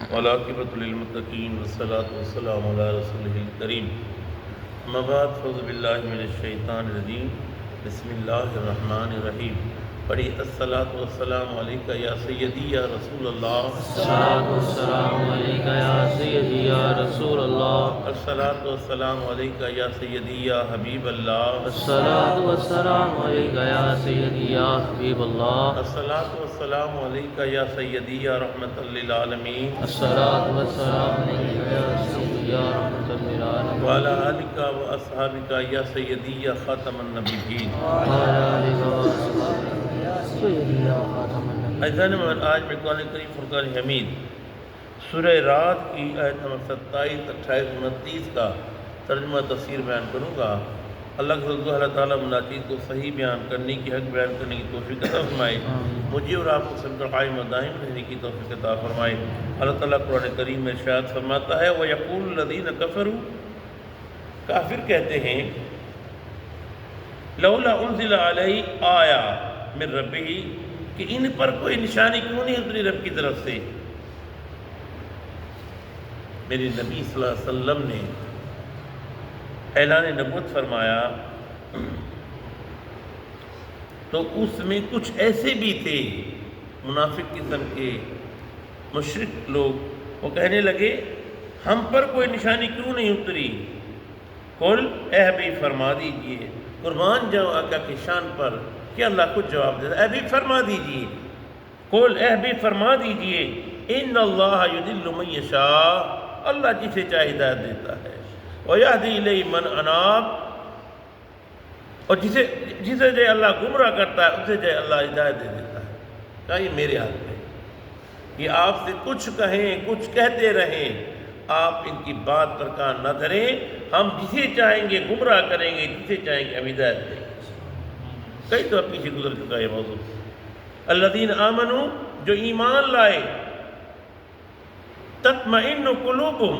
والعاقبۃ للمتقین والصلاۃ والسلام علی رسولہ الکریم اما بعد فاعوذ باللہ من الشیطان الرجیم بسم اللہ الرحمن الرحیم پڑھی الصلاۃ والسلام علیکہ یا سیدی یا رسول اللہ الصلاۃ والسلام علیکہ یا سیدی یا رسول اللہ الصلاۃ والسلام علیکہ یا سیدی یا حبیب اللہ الصلاۃ والسلام علیکہ یا سیدی یا حبیب اللہ الصلاۃ والسلام علیکہ یا سیدی یا رحمۃ للعالمین الصلاۃ والسلام علیکہ یا سیدی یا رحمۃ للعالمین وعلی آلکہ و اصحابکہ یا سیدی یا خاتم النبیین وعلی آلہ و اصحابہ یا سیدی یا خاتم النبیین۔ عزیزان من، آج میں قرآن کریم فرقان حمید سورہ رات کی آیت نمبر 27، 28، 29 کا ترجمہ تفسیر بیان کروں گا۔ اللہ کے فضل اللہ تعالیٰ مناجات کو صحیح بیان کرنے کی، حق بیان کرنے کی توفیق عطا فرمائے، مجھے اور آپ کو سب پر قائم و دائم رہنے کی توفیق عطا فرمائے۔ اللہ تعالیٰ قرآن کریم میں ارشاد فرماتا ہے وَيَقُولُ الَّذِينَ كَفَرُوا، کافر کہتے ہیں لولا انزل علیہ آیا من ربہ، کہ ان پر کوئی نشانی کیوں نہیں اتری رب کی طرف سے۔ میرے نبی صلی اللہ علیہ وسلم نے اعلان نبوت فرمایا تو اس میں کچھ ایسے بھی تھے منافق قسم کے مشرک لوگ، وہ کہنے لگے ہم پر کوئی نشانی کیوں نہیں اتری۔ قل، اے حبیب فرما دیجئے، قربان جاؤ آقا کی شان پر کہ اللہ کو جواب دیتا ہے، اے حبیب فرما دیجئے، قل، اے حبیب فرما دیجئے ان اللہ یضل من یشاء، اللہ جسے چاہے ہدایت دیتا ہے، وَيَهْدِي إِلَيْهِ مَنْ أَنَابَ، اور جسے جائے اللہ گمراہ کرتا ہے اسے جائے اللہ ہدایت دے دیتا ہے۔ کہا یہ میرے ہاتھ میں، یہ آپ سے کچھ کہیں کچھ کہتے رہیں، آپ ان کی بات پر کان نہ دھریں، ہم جسے چاہیں گے گمراہ کریں گے، جسے چاہیں گے ہم ہدایت دیں گے۔ کئی تو پیچھے گزر چکا یہ موضوع۔ الذین آمنوا، جو ایمان لائے، تطمئن قلوبہم،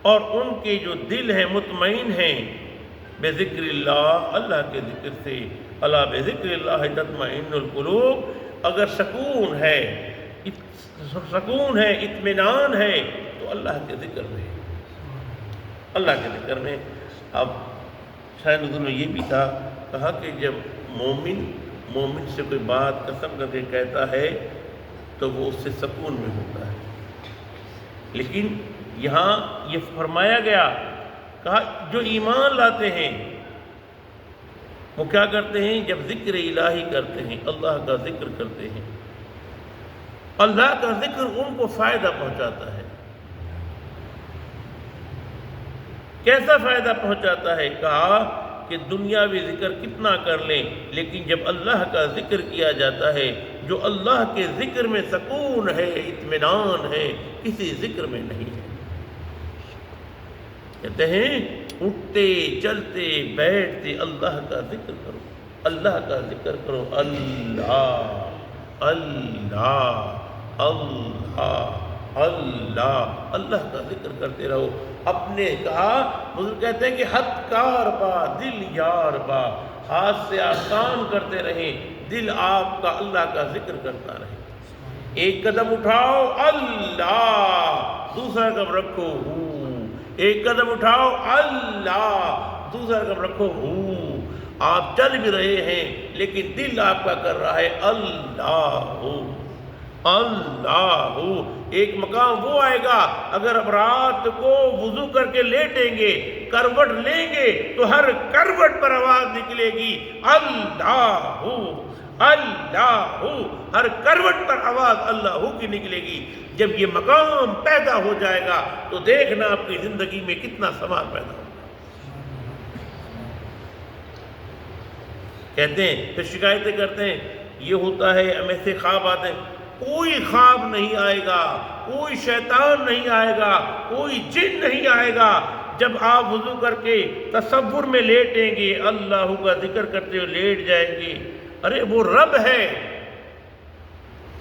اور ان کے جو دل ہیں مطمئن ہیں، بے ذکر اللہ، اللہ کے ذکر سے، الا بے ذکر اللہ تطمئن القلوب، اگر سکون ہے اطمینان ہے تو اللہ کے ذکر میں، اللہ کے ذکر میں۔ اب شاید نزول میں یہ بھی تھا، کہا کہ جب مومن سے کوئی بات قسم کر کے کہتا ہے تو وہ اس سے سکون میں ہوتا ہے، لیکن یہاں یہ فرمایا گیا، کہا جو ایمان لاتے ہیں وہ کیا کرتے ہیں، جب ذکر الہی کرتے ہیں، اللہ کا ذکر کرتے ہیں، اللہ کا ذکر ان کو فائدہ پہنچاتا ہے۔ کیسا فائدہ پہنچاتا ہے؟ کہا کہ دنیاوی ذکر کتنا کر لیں، لیکن جب اللہ کا ذکر کیا جاتا ہے، جو اللہ کے ذکر میں سکون ہے، اطمینان ہے، کسی ذکر میں نہیں ہے۔ کہتے ہیں اٹھتے چلتے بیٹھتے اللہ کا ذکر کرو، اللہ کا ذکر کرو، اللہ اللہ اللہ اللہ، اللہ کا ذکر کرتے رہو۔ اپنے کہا بزرگ کہتے ہیں کہ ہتھ کار با دل یار با، ہاتھ سے آپ کام کرتے رہیں، دل آپ کا اللہ کا ذکر کرتا رہے۔ ایک قدم اٹھاؤ اللہ، دوسرا قدم رکھو ہو، ایک قدم اٹھاؤ اللہ، دوسرا قدم رکھو ہو۔ آپ چل بھی رہے ہیں لیکن دل آپ کا کر رہا ہے اللہ اللہ۔ ایک مقام وہ آئے گا اگر اب رات کو وضو کر کے لیٹیں گے، کروٹ لیں گے تو ہر کروٹ پر آواز نکلے گی اللہ اللہ، ہر کروٹ پر آواز اللہ کی نکلے گی۔ جب یہ مقام پیدا ہو جائے گا تو دیکھنا آپ کی زندگی میں کتنا سوال پیدا ہوگا۔ کہتے ہیں پھر شکایتیں کرتے ہیں، یہ ہوتا ہے، ہمیں سے خواب آتے ہیں۔ کوئی خواب نہیں آئے گا، کوئی شیطان نہیں آئے گا، کوئی جن نہیں آئے گا۔ جب آپ وضو کر کے تصور میں لیٹیں گے، اللہ کا ذکر کرتے ہوئے لیٹ جائیں گے، ارے وہ رب ہے،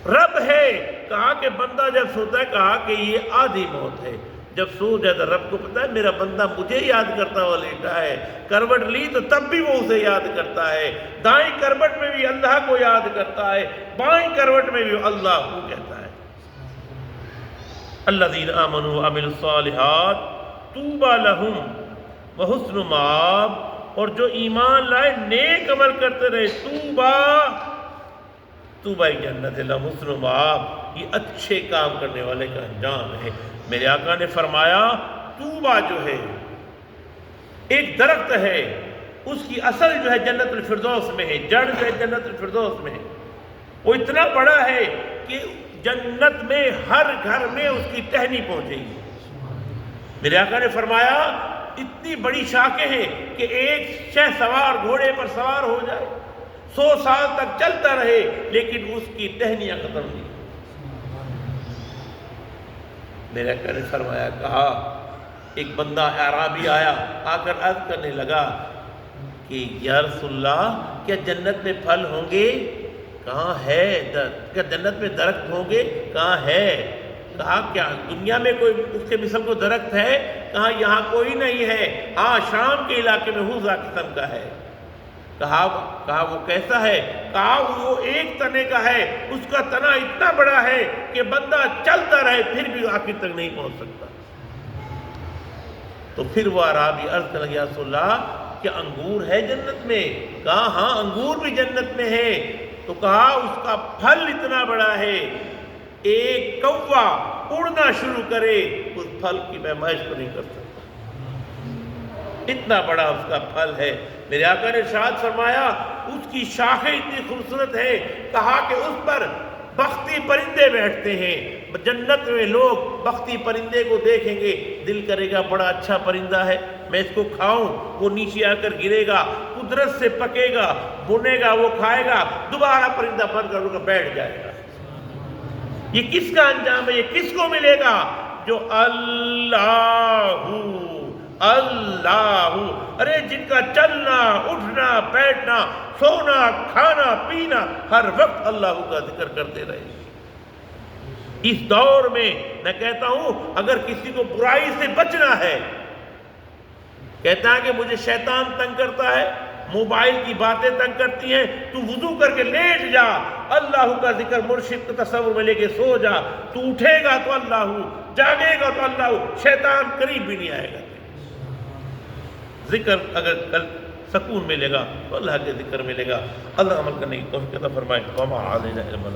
رب ہے۔ کہا کہ بندہ جب سوتا ہے، کہا کہ یہ آدھی موت ہے، جب سو جاتا رب کو پتا ہے میرا بندہ مجھے یاد کرتا ہوا لیٹا ہے۔ کروٹ لی تو تب بھی وہ اسے یاد کرتا ہے، دائیں کروٹ میں بھی اللہ کو یاد کرتا ہے، بائیں کروٹ میں بھی اللہ کو کہتا ہے۔ الذین آمنوا وعملوا الصالحات طوبی لہم وحسن مآب، اور جو ایمان لائے نیک عمل کرتے رہے، طوبی جنت لہم حسن مآب، یہ اچھے کام کرنے والے کا انجام ہے۔ میرے آقا نے فرمایا طوبی جو ہے ایک درخت ہے، اس کی اصل جو ہے جنت الفردوس میں ہے، جڑ جو ہے جنت الفردوس میں ہے، وہ اتنا بڑا ہے کہ جنت میں ہر گھر میں اس کی ٹہنی پہنچے گی۔ میرے آقا نے فرمایا اتنی بڑی شاخیں ہیں کہ ایک شہ سوار گھوڑے پر سوار ہو جائے 100 سال تک چلتا رہے لیکن اس کی ٹہنیاں ختم نہیں۔ میرے آقا نے فرمایا، کہا ایک بندہ اعرابی آیا، آ کر عرض کرنے لگا کہ یا رسول اللہ کیا جنت میں پھل ہوں گے؟ کہاں ہے؟ کیا جنت میں درخت ہوں گے؟ کہاں ہے؟ کہا کیا دنیا میں کوئی اس کے مثل کو درخت ہے؟ کہا یہاں کوئی نہیں ہے، ہاں شام کے علاقے میں حوضہ قسم کا ہے۔ کہا وہ کیسا ہے؟ کہا وہ ایک تنے کا ہے، اس کا تنا اتنا بڑا ہے کہ بندہ چلتا رہے پھر بھی آخر تک نہیں پہنچ سکتا۔ تو پھر وہ اعرابی عرض کرنے لگا، یا رسول اللہ کیا انگور ہے جنت میں؟ کہا ہاں انگور بھی جنت میں ہے۔ تو کہا اس کا پھل اتنا بڑا ہے، ایک کوا اڑنا شروع کرے اس پھل کی پیمائش کو نہیں کر سکتا، اتنا بڑا اس کا پھل ہے۔ میرے آقا نے ارشاد فرمایا اس کی شاخیں اتنی خوبصورت ہے، کہا کہ اس پر بختی پرندے بیٹھتے ہیں۔ جنت میں لوگ بختی پرندے کو دیکھیں گے، دل کرے گا بڑا اچھا پرندہ ہے، میں اس کو کھاؤں۔ وہ نیچے آ کر گرے گا، قدرت سے پکے گا، بنے گا، وہ کھائے گا، دوبارہ پرندہ بن کر بیٹھ جائے گا۔ یہ کس کا انجام ہے؟ یہ کس کو ملے گا؟ جو اللہ ارے جن کا چلنا اٹھنا بیٹھنا سونا کھانا پینا ہر وقت اللہ کا ذکر کرتے رہے۔ اس دور میں میں کہتا ہوں اگر کسی کو برائی سے بچنا ہے، کہتا ہے کہ مجھے شیطان تنگ کرتا ہے، موبائل کی باتیں تنگ کرتی ہیں، تو وضو کر کے لیٹ جا، اللہ کا ذکر مرشد کا تصور میں لے کے سو جا، تو اٹھے گا تو اللہ، جاگے گا تو اللہ، شیطان قریب بھی نہیں آئے گا۔ ذکر اگر کل سکون ملے گا تو اللہ کے ذکر ملے گا۔ اللہ عمل کرنے کی توفیق عطا فرمائے۔ وما علینا الا البلاغ۔